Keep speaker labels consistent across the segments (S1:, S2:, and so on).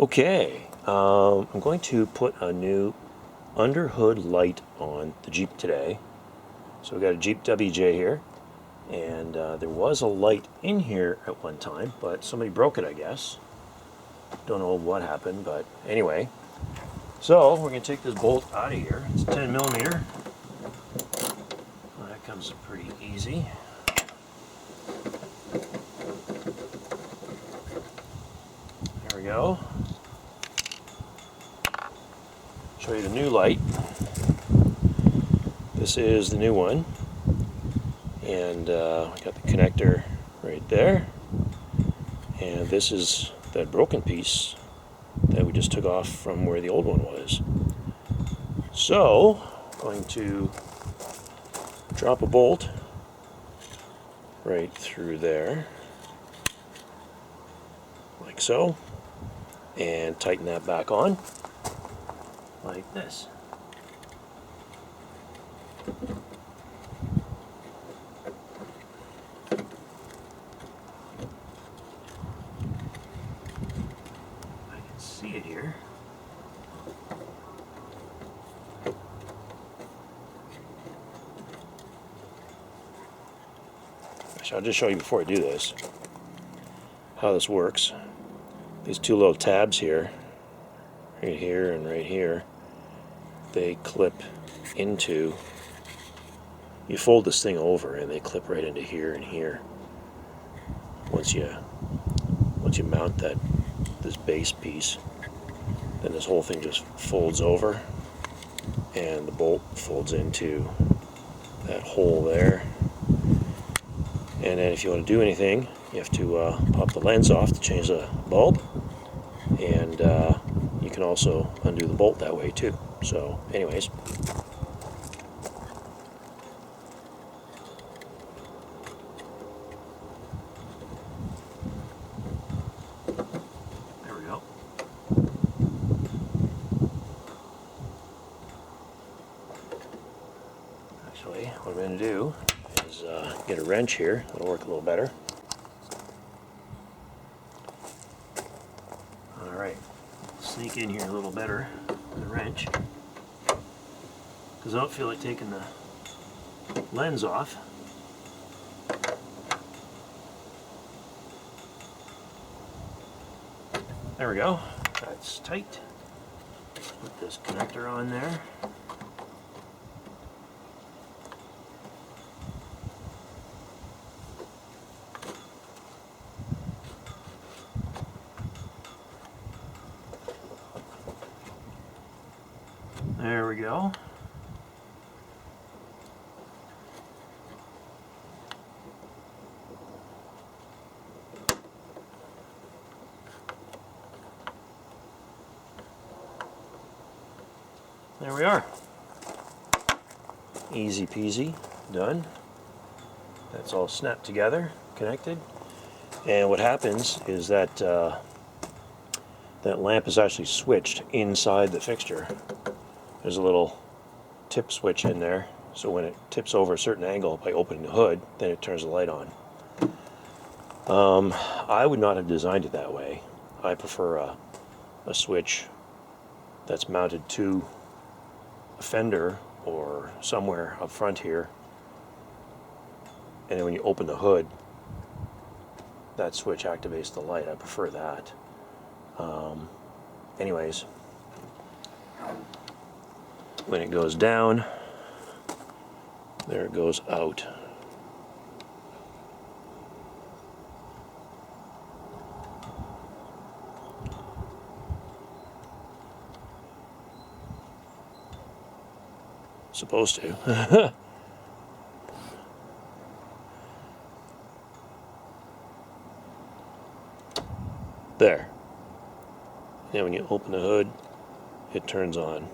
S1: Okay, I'm going to put a new under hood light on the Jeep today. So we got a Jeep WJ here, and there was a light in here at one time, but somebody broke it, I guess. Don't know what happened, but anyway. So we're going to take this bolt out of here. It's 10 millimeter. Well, that comes pretty easy. There we go. Show you the new light. This is the new one, and we got the connector right there, and this is that broken piece that we just took off from where the old one was. So I'm going to drop a bolt right through there like so, and tighten that back on like this. I can see it here. Actually, I'll just show you before I do this how this works. These two little tabs here, right here and right here, they clip into, you fold this thing over and they clip right into here and here. Once you mount this base piece, then this whole thing just folds over and the bolt folds into that hole there. And then if you want to do anything, you have to pop the lens off to change the bulb, and you can also undo the bolt that way too. So anyways, there we go. Actually, what I'm going to do is get a wrench here. It'll work a little better. Alright, sneak in here a little better with a wrench, because I don't feel like taking the lens off. There we go. That's tight. Put this connector on there. There we go. There we are. Easy peasy, done. That's all snapped together, connected. And what happens is that that lamp is actually switched inside the fixture. There's a little tip switch in there, so when it tips over a certain angle by opening the hood, then it turns the light on. I would not have designed it that way. I prefer a switch that's mounted to a fender or somewhere up front here, and then when you open the hood, that switch activates the light. I prefer that. Anyways, when it goes down, there it goes out. Supposed to. There. And when you open the hood, it turns on.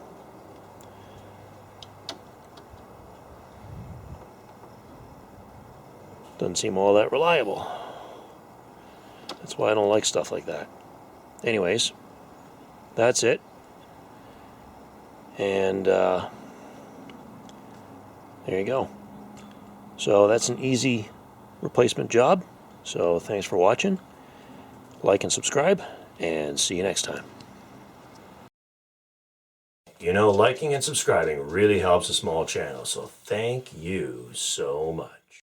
S1: Doesn't seem all that reliable. That's why I don't like stuff like that. Anyways, that's it. And there you go. So that's an easy replacement job. So thanks for watching. Like and subscribe, and see you next time. You know, liking and subscribing really helps a small channel, so thank you so much.